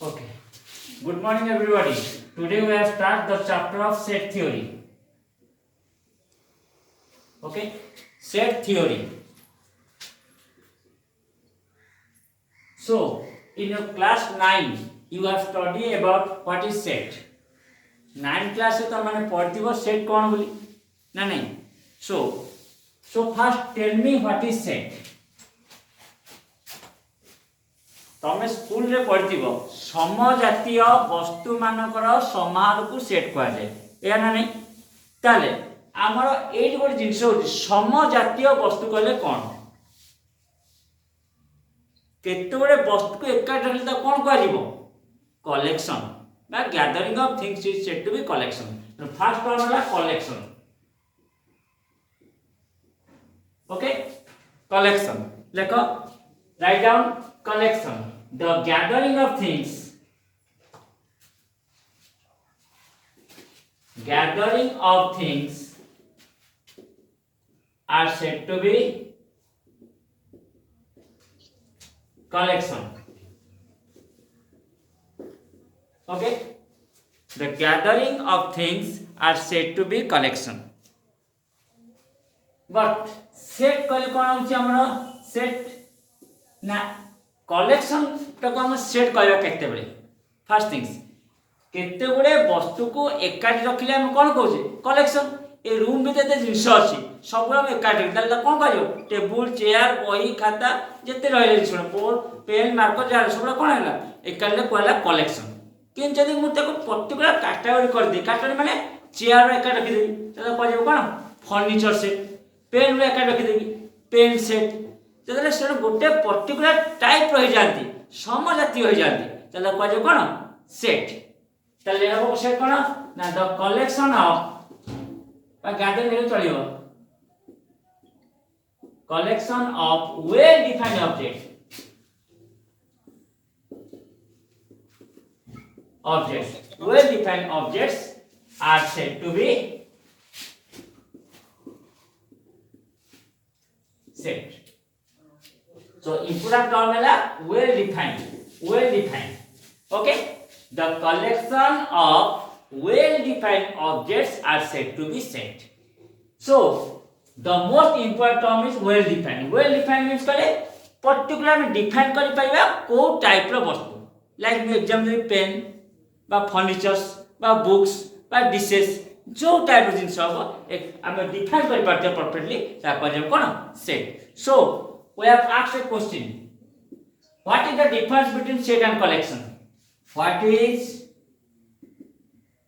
Okay. Good morning, everybody. Today we have start the chapter of set theory. Okay, set theory. So, in your class 9, you have studied about what is set. 9 class में तो मैंने पढ़ती वो set कौन बोली ना नहीं. So first tell me what is set. तमे स्कूल रे पढ़थिबो समजातीय वस्तु मानकर समाहार को सेट कह जाए या ना नहीं. ताले आमर एट गोटे जिनस होची समजातीय वस्तु कहले कौन केते गोटे वस्तु को एकाठी रखले त कोन कहजिवो कलेक्शन बा gathering of things is said to be collection. First term होला कलेक्शन. ओके, कलेक्शन लेखो write down collection, the gathering of things are said to be collection. Okay, the gathering of things are said to be collection. But set कले कोन होची हमरो set ना collection टाको हम set कहबा केते बेले फर्स्ट थिंग्स केते गुडे वस्तु को एकाठी रखिले हम कोन कहूचे कलेक्शन. ए रूम में तेते जिंस अछि सब हम एकाठी ताले कोन कहजो टेबल चेयर बही खाता जते रहले जिंस बोर्ड पेन मार्कर जार सब कोन हैला एकाठी कहला कलेक्शन. किन जदी मु ताको पर्टिकुलर कैटेगरी कर दी कैटेगरी माने चेयर रे एकाठी रखि देबी ताले कहजो कोन फर्नीचर सेट, पेन रे एकाठी रखि देबी पेन सेट. जदरे से गोटे पर्टिकुलर टाइप रही जाती समजातीय हो जाती ताले कहजो कोन सेट. ताले एको सेट कोन ना द कलेक्शन ऑफ बा गैदरिंग रे चलियो collection of well defined objects well defined objects are said to be set. So important term है well defined. Okay, the collection of well defined objects are said to be set. So the most important term is well defined. Well defined means कले particular में define करी पाइबा को type रो वस्तु like me example pen बा furnitures बा books बा dishes जो type रो जिंस हो एक हम define करी पाते perfectly ता कहजे कोन set. So we have asked a question. What is the difference between set and collection? What is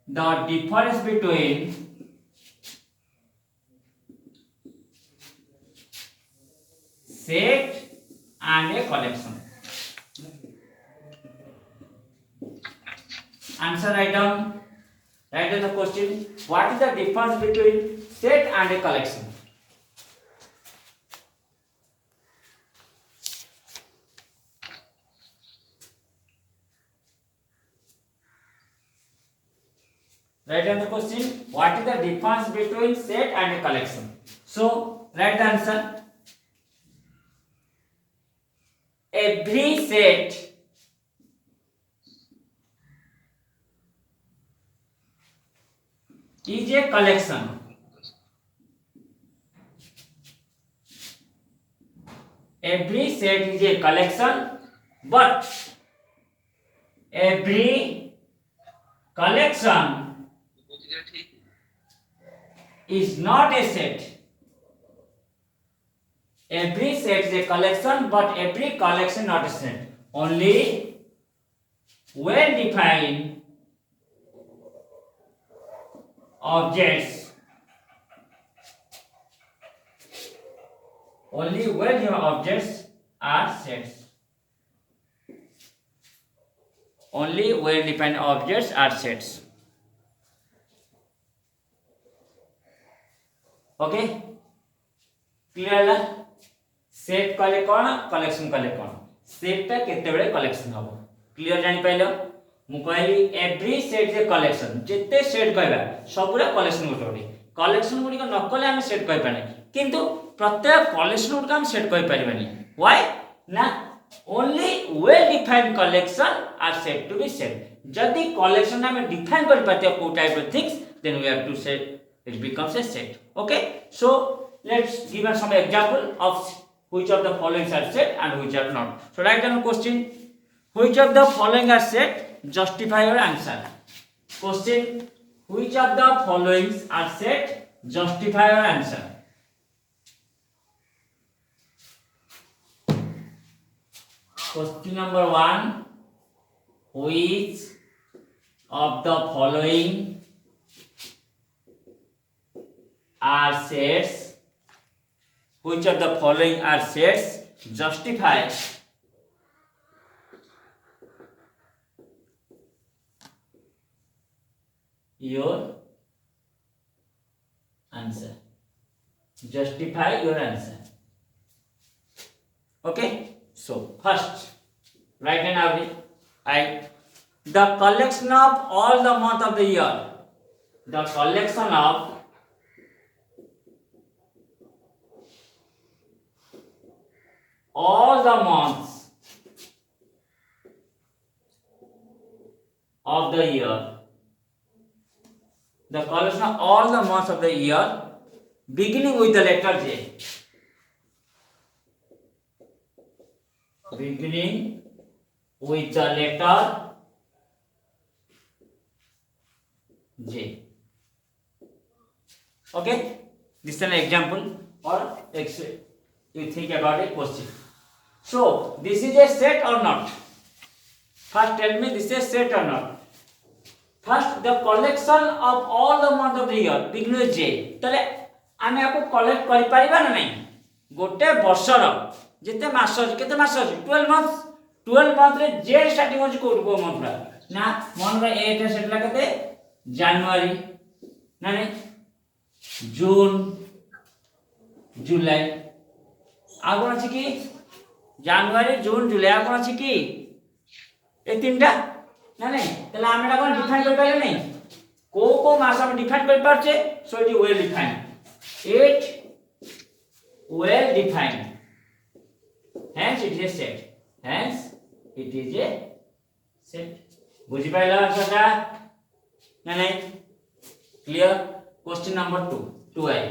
the difference between set and a collection? Answer write down the question. What is the difference between set and a collection? Write down the question. What is the difference between set and a collection? So write the answer. Every set is a collection. Every set is a collection, but every collection is not a set. Every set is a collection, but every collection not a set. Only well defined objects. Only well defined objects are sets. Only well defined objects are sets. Okay clear है. Set कले कोन collection कले कोन set ता केते बेले collection हबो clear जानि pilo. मु कहली एवरी सेट जे कलेक्शन जेते सेट कहबा सबुरा कलेक्शन गोटे कलेक्शन गुडी न कले हम सेट कहि पाने किंतु प्रत्येक कलेक्शन गुडी हम सेट कहि परिबानी. व्हाई ना only well defined collection are said to be set. जदि collection में define कर पाते हैं type of things, then we have to say it becomes a set. Okay, so let's give us some example of which of the following are set and which are not. So write down question, which of the following are set, justify your answer. Question, which of the following are set, justify your answer. Question number 1, which of the following are sets, which of the following are sets, justify your answer. Justify your answer. Okay, so first write down every the collection of all the month of the year, the collection of all the months of the year, the collection of all the months of the year beginning with the letter J, beginning with the letter J. Okay, this is an example or you think about a question. So this is a set or not? First tell me this is a set or not. First the collection of all the month of the year beginning with J. तले आमे आपको collect करि परिबा ना नहीं, गोटे वर्षर जेते मास अछि, केते मास अछि 12 मंथ्स, 12 मंथ रे जे स्टार्टिंग अछि को मंथ ना मन रे 8 रे सेटला केते जनवरी ना नहीं, जून, जुलाई, आगुन अछि कि जनवरी, जून, जुलाई, आगुन अछि कि ए तीनटा ना नहीं, तले आमे कोन डिफाइन कर पाइले नहीं, को मास हम डिफाइन कर पाछे, so it is well defined, it well defined, hence it is a set, hence it is a set. बुझी पाइला सदा ना नहीं, clear. Question number 2 I,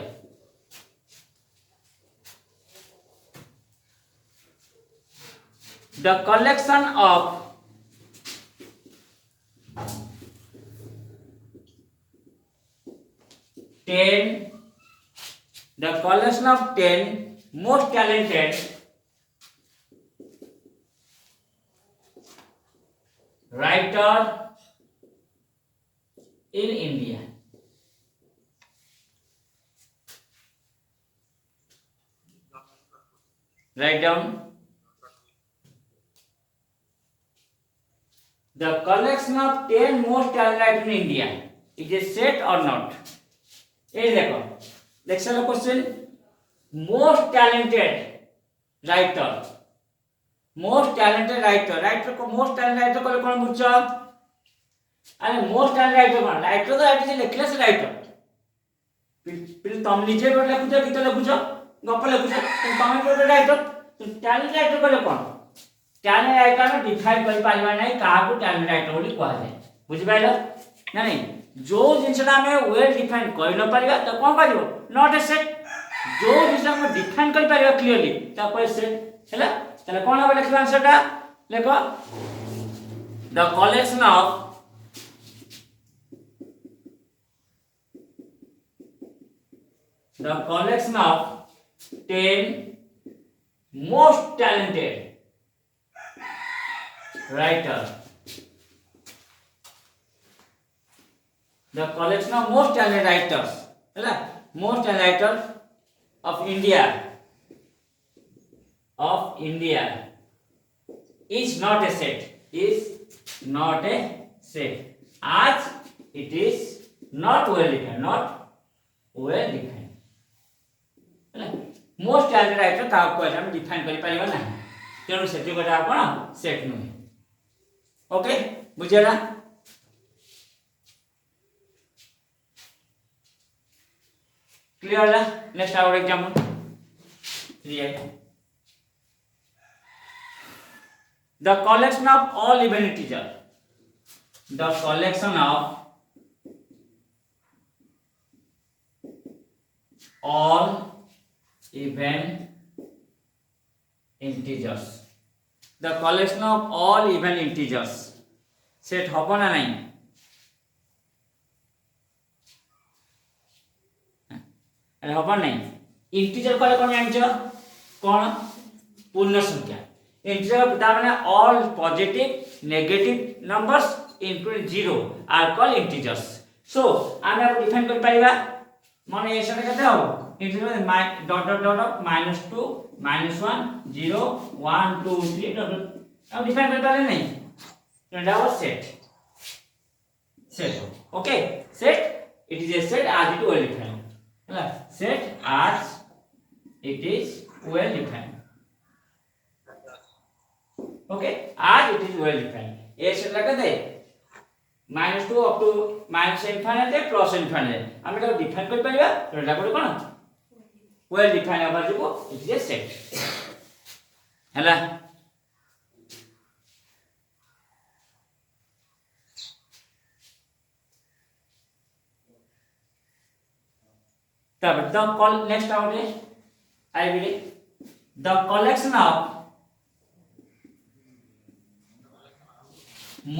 the collection of the collection of 10 most talented writer in India. Write down the collection of 10 most talented writer in India. Is it set or not? ये देखो next question, most talented writer, most talented writer, writer को most talented writer को कोन बुझछ, अरे most talented writer कोन, writer तो writer जे लिखले से writer, फिर तुम निजे बोल लिखुछ, गीत लिखुछ, गप लिखुछ, तुम बोल राइटर, तुम टैलेंटेड राइटर कोले कोन, टैलेंटेड राइटर में डिफाइन कर पाइबा नै काहा को टैलेंटेड राइटर बोली कहै छै, बुझि पाइलो ना नहीं. जो जिनसटा में वेल डिफाइन कर न परिबा त कोन करिवो, नॉट ए सेट. जो जिनसा में डिफाइन कर परिबा क्लियरली त कोइ सेट हैला. तले कोन হবে लिखबा आंसरटा देखो, the collection of the collection of 10 most talented writer, the collection of most talented writers, हैला, most talented writers of India is not a set, is not a set, as it is not well defined, not well defined. Most talented writer का को हम define करि परिबा ना, तेनु से जोटा आपण सेट नु. ओके बुझेला, क्लियर है. Next our example 3. the collection of all even integer, the collection of all even integers, the collection of all even integers set হব না নাই? হব নাই। ইন্টিজার কলে কোন জানিছ কোন? পূর্ণ সংখ্যা। ইন্টিজার তার মানে all positive negative numbers including zero আর কল ইন্টিজার্স। সো আমি আবার ডিফাইন করে পারিবা মানে এর সাথে কেতে হবে integer dot dot dot -2 -1 0 1 2 3 dot dot আমি ডিফাইন করে পারলে নাই এটা হলো set. Set okay set it is a set as it well defined ହେଲା set as it is well defined okay as it is well defined A set लगा दे -2 up to -infinite plus infinite আমি এটা define কৰি পাৰিবা এটা কৰি কোন well defined আবার দিব it is a set ହେଲା the next out is I will the collection of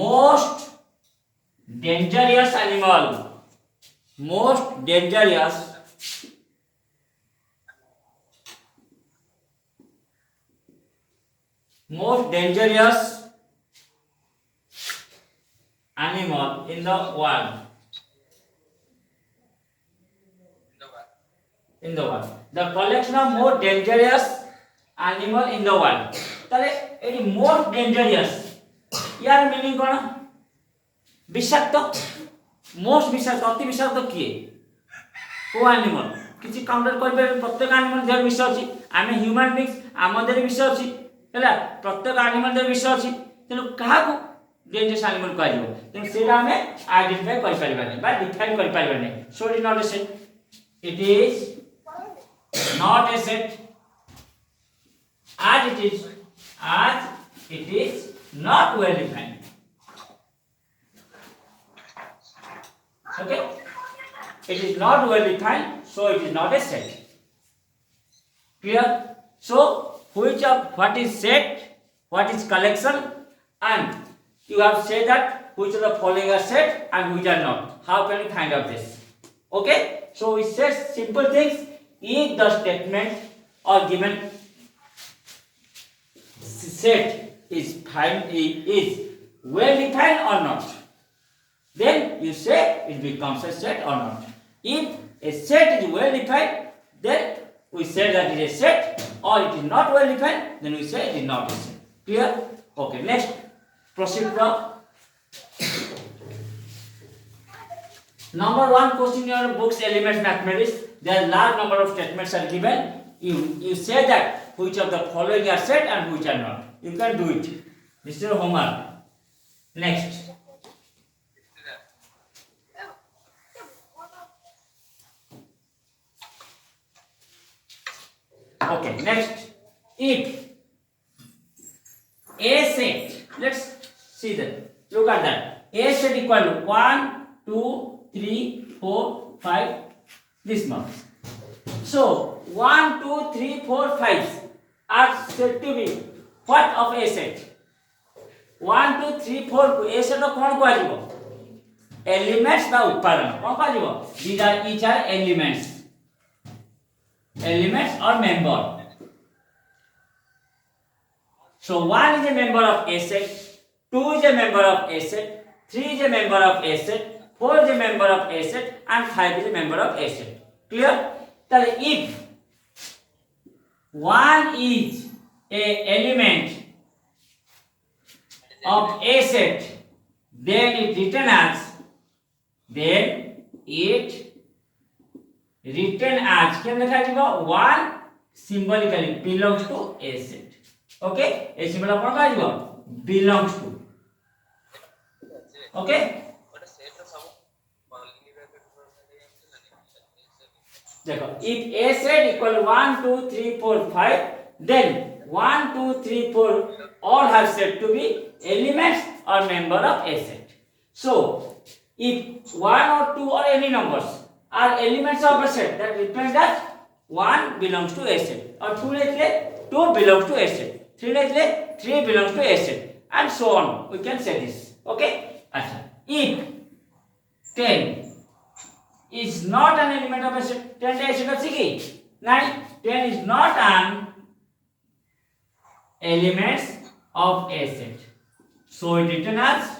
most dangerous animal, most dangerous animal in the world. In the world, the collection of more dangerous animal in the world. তাহলে এটি more dangerous ইয়ার meaning কোন? বিষাক্ত। Most বিষাক্ত অতি বিষাক্ত কি কো animal কিছু counter করবে প্রত্যেক অ্যানিমাল দের বিষ আছে আমি হিউম্যান বিংস আমাদের বিষ আছে ହେଲା প্রত্যেক অ্যানিমাল দের বিষ আছে তেଣୁ কাহাକୁ ডেঞ্জরাস অ্যানিমাল କହିବ ତେଣୁ সেটা ଆମେ আইডেন্টিফাই କରିପାରିবানি বা ডিফাইন କରିପାରିবানি so it not a set it is not a set as it is not well defined okay it is not well defined so it is not a set clear so which of what is set what is collection and you have said that which of the following are set and which are not how can you find out this okay so we say simple things if the statement or given set is well defined or not then you say it becomes a set or not if a set is well defined then we say that it is a set or it is not well defined then we say it is not a set clear okay next proceed from number 1 question in your books elements mathematics there are large number of statements are given you say that which of the following are set and which are not you can do it this is your homework next okay next if a set let's see that look at that a set equal to 1 2 3 4 5 this much so 1 2 3 4 5 are said to be what of a set 1 2 3 4 a set কোন কোয়াজিব elements বা উপাদান কোন কোয়াজিব these are each are elements or member so 1 is a member of a set 2 is a member of a set 3 is a member of a set 4 is a member of a set and 5 is a member of a set clear তাহলে if 1 is a element of a set then it written as কেন লেখা যাব 1 symbolically belongs to a set okay এই symbol আপন কাজ দিব belongs to okay देखो if a set equal 1 2 3 4 5 then 1, 2, 3, 4 all have set to be elements or member of a set. So, if 1 or 2 or any numbers are elements of a set, that represents that 1 belongs to a set, or 2 like 2 belongs to a set, 3 like 3 belongs to a set, and so on. We can say this. Okay? If 10 is not an element of a set, 10 a set of C. 9, 10 is not an elements of a set. So it written as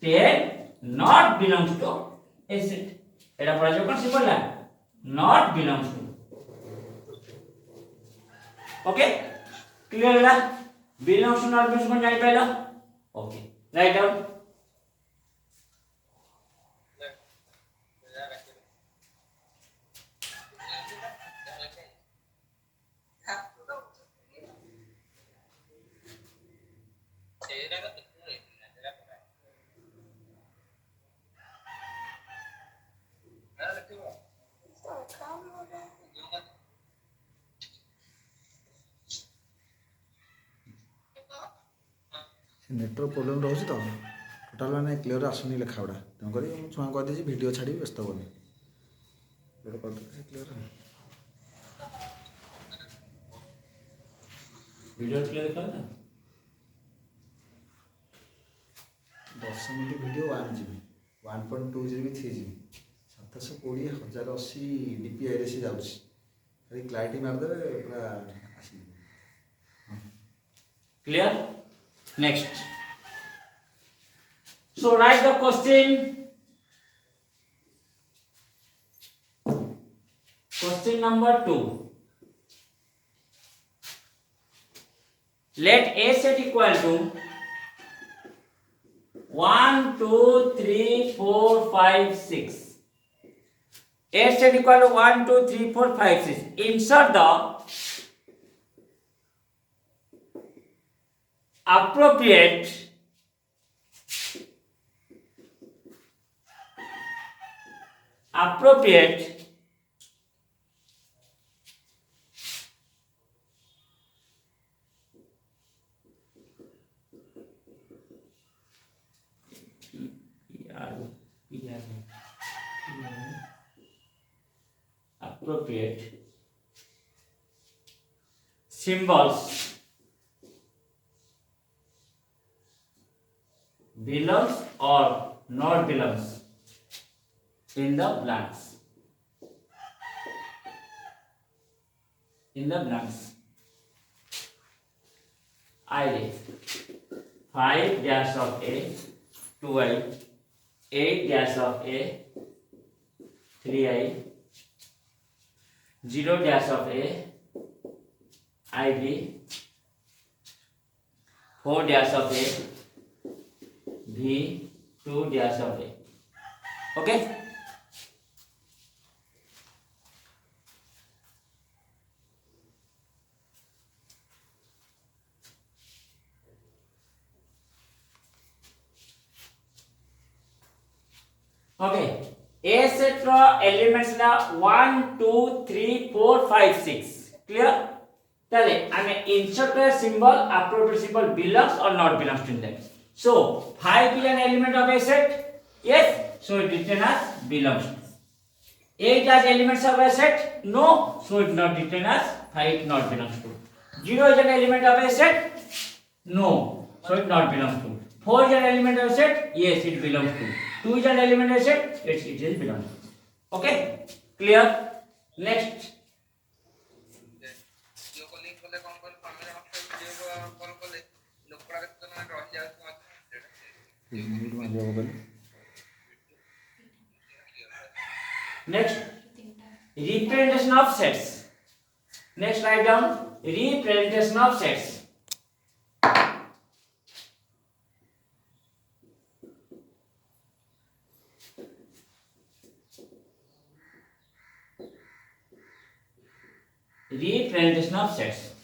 10 not belongs to a set. এটা পড়া যাবে কোন symbol না not belongs to. Okay clear না belongs to not belongs to কোন জানি পাইলো okay write down network problem रोचे तो टोटाल मैंने क्लीयर आसुनी लेखा गुड़ा तेणुक छुआ कहीदे भिड छाड़ी व्यस्त हेनी क्लीयर वीडियो क्लियर देखा ना 10 मिनट भिड 1 GB 1.2 GB 3 GB 720 1080 DPI से जाऊँगी क्लैरिटी मारदे पूरा आसी clear next so write the question number 2 let a set equal to 1 2 3 4 5 6 a set equal to 1 2 3 4 5 6 insert the appropriate appropriate symbols belongs or not belongs in the blanks. I 5 dash of A, 2I, 8 dash of A, 3I, 0 dash of A, IB, 4 dash of A, V 2 dash of A. Okay? Okay. A set ro elements na 1 2 3 4 5 6 clear tale ame insert a symbol appropriate symbol belongs or not belongs to them. So 5 is an element of a set. Yes. So it written as belongs. 8 as elements of a set. No. So it not written as 5 not belongs to. 0 is an element of a set. No. So it not belongs to. 4 is an element of a set. Yes, it belongs to. 2 is an element of a set. It is belongs to. Okay. Clear. Next. Next, representation of sets. Next, write down representation of sets. Representation of sets.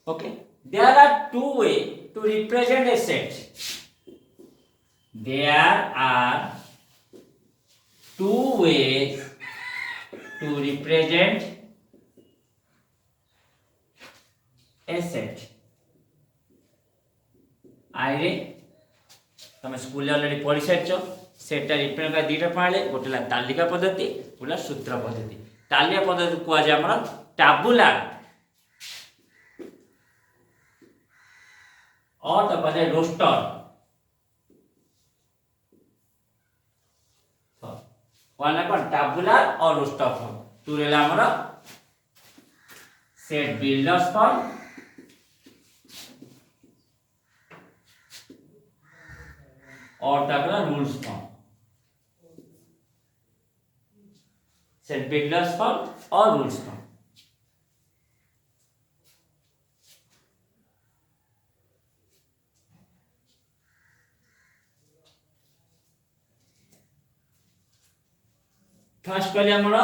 Okay. There are two ways to represent a set. There are two ways to represent a set. आइरे तुम school already पढ़ी सारिच सेटा represent कर दुईटा प्रणाली गोटे ला तालिका पद्धति गोटे सूत्र पद्धति तालिका पद्धति कुआ जाय हमर टैबुलर और तो कहते रोस्टर वन कौन टैबुलर और रोस्टर फॉर्म टू रेला हमर सेट बिल्डर्स फॉर्म और ताकला rules form set builders form और रूल्स फॉर्म फर्स्ट कहले हमर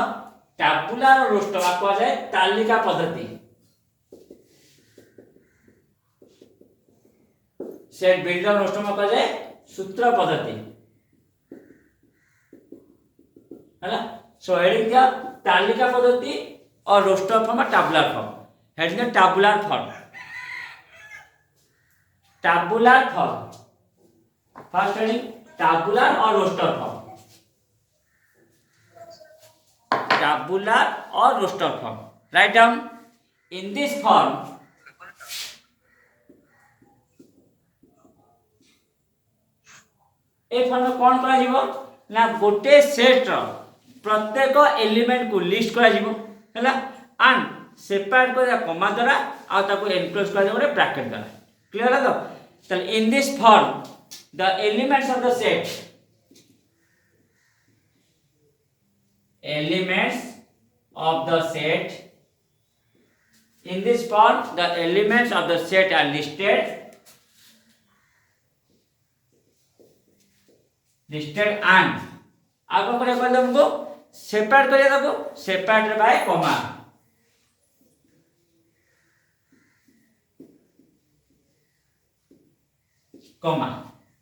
टैबुलर और रोस्टर को जाय तालिका पद्धति सेट बिल्डर रोस्टर में कह जाए सूत्र पद्धति है सो हेडिंग दिया तालिका पद्धति और roster form tabular form heading दिया tabular form first heading tabular और रोस्टर फॉर्म टैबुलर और roster form write down in this form a form कौन करा जीवो ना गोटे सेट रो प्रत्येक एलिमेंट को लिस्ट करा जीवो हैला एंड सेपरेट कर कॉमा द्वारा आ ताको एनक्लोज करा जीवो ब्रैकेट द्वारा क्लियर है तो चल इन this form the elements of the set elements of the set in this form the elements of the set are listed and आगो करे कहले हमको सेपरेट करिया दबो separate by comma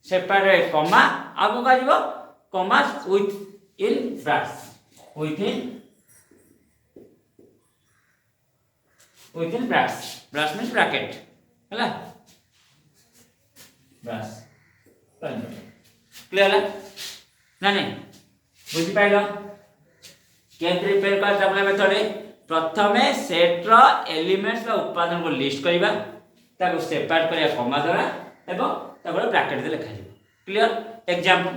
separate comma आगो का जीवो comma within bracket within brackets bracket means bracket हैला brass क्लियर है ना नहीं बुझी पाइलो केंद्र रिपेयर कर टैबुलर मेथड प्रथमे सेट रो एलिमेंट्स रो उपादान को लिस्ट करबा ताको सेपरेट करिया कॉमा द्वारा एवं तापर ब्रैकेट दे लिखा जाय clear example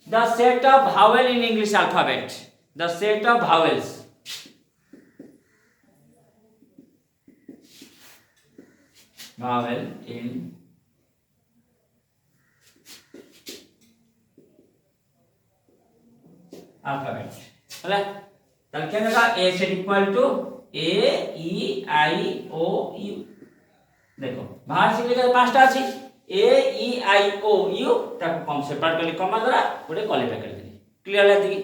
the set of vowel in English alphabet the set of vowels vowel in alphabet ହେଲା ताल क्या लगा a set equal to a e i o u देखो बाहर से लिखा पांचटा अछि ए ई आई ओ यू ताको कम सेपरेट कर कॉमा द्वारा गोटे कॉले ब्रैकेट दे क्लियर है दिकी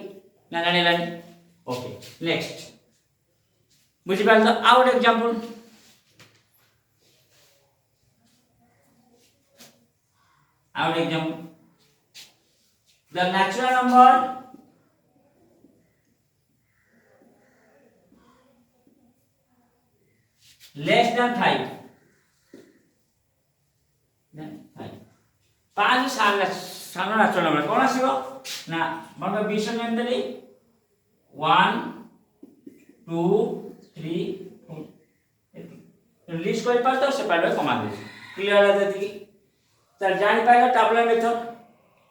ना जाने लानी ओके नेक्स्ट बुझि पाल तो out example the natural number less than 5 पांच सानो नेचुरल नंबर कौन आसीबो ना मन 20 नेम देली 1 2 3 4 लिस्ट कर पास तो सेपरेट कमा दे क्लियर है देती चल जानि पाइला टैबुलर मेथड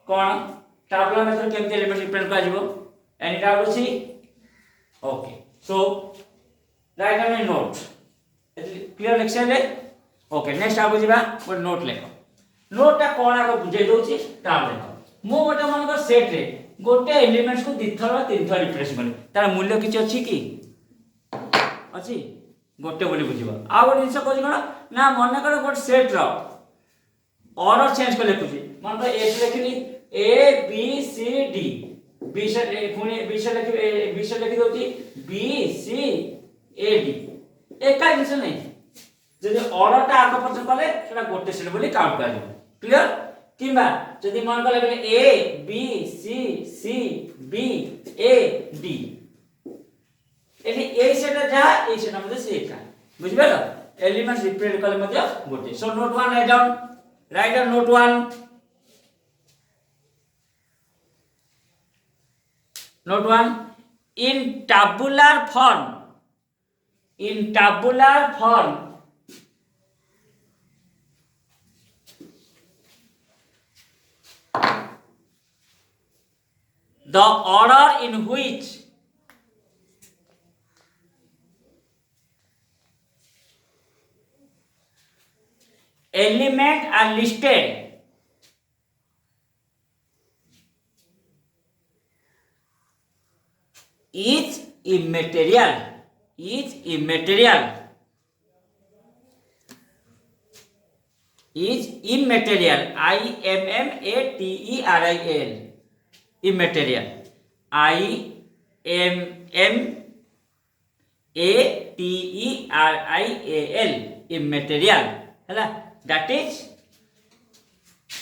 कौन टैबुलर मेथड केमते एलिमेंट रिप्रेजेंट कर जीवो एनी डाउट अछि ओके सो राइट डाउन ए नोट क्लियर लेक्चर ले ओके नेक्स्ट आगो जीवा गोटे नोट लेखो नोटा कोन आगो बुझे दोछि ता देखो मो गोटे मन को सेट रे गोटे एलिमेंट्स को दिथर बा तीन थर रिप्रेजेंट करी तार मूल्य किछ अछि कि अछि गोटे बोली बुझिबो आ गोटे जिंस कोछि कोन ना मन कर गोटे सेट रो ऑर्डर चेंज कर लिखुछि मन को ए लिखली A B C D B से पुनी बी से लिखि दोछि बी सी ए डी एका जिंस नहीं जदि ऑर्डर ता आगे पछ कले सेटा गोटे सेट बोली काउंट कर क्लियर কিংবা যদি মনে কলে বলে A B C C B A D এটি এই সেটা যা এই সেটার মধ্যে সি একা বুঝবে তো এলিমেন্টস রিপ্রেজেন্ট কলে মধ্যে গোটে so note 1 write down note 1 Note 1 in tabular form the order in which elements are listed is immaterial is immaterial I M M A T E R I L immaterial I M M A T E R I A L immaterial ହେଲା that is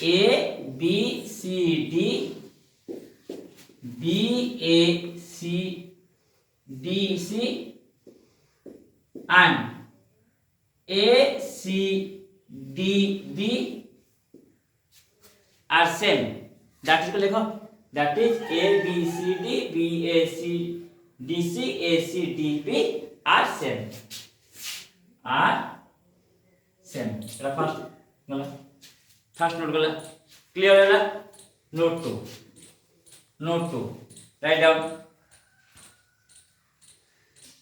A B C D B A C D C and A C D B are same that is লেখো that is A B C D B A C D C A C D B are same এটা first note গলা clear হলা note 2 write down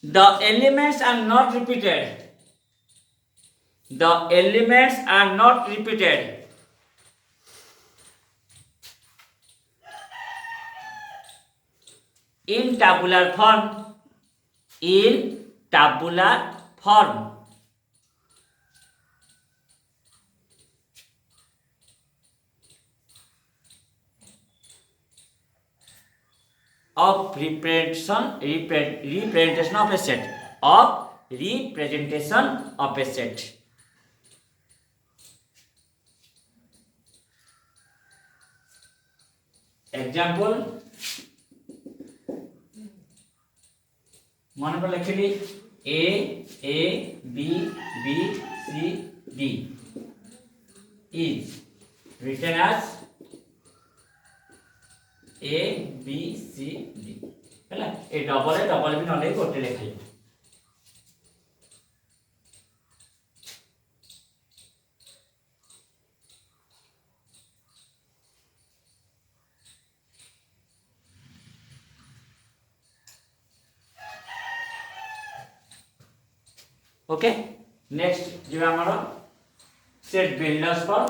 the elements are not repeated in tabular form of representation of a set example মনে করে লিখলি A B B C D is written as A B C D ହେଲା ଏ double ବି ନଲେ ଗୋଟେ ଲେଖାଇ okay next जो हमारा set builders पर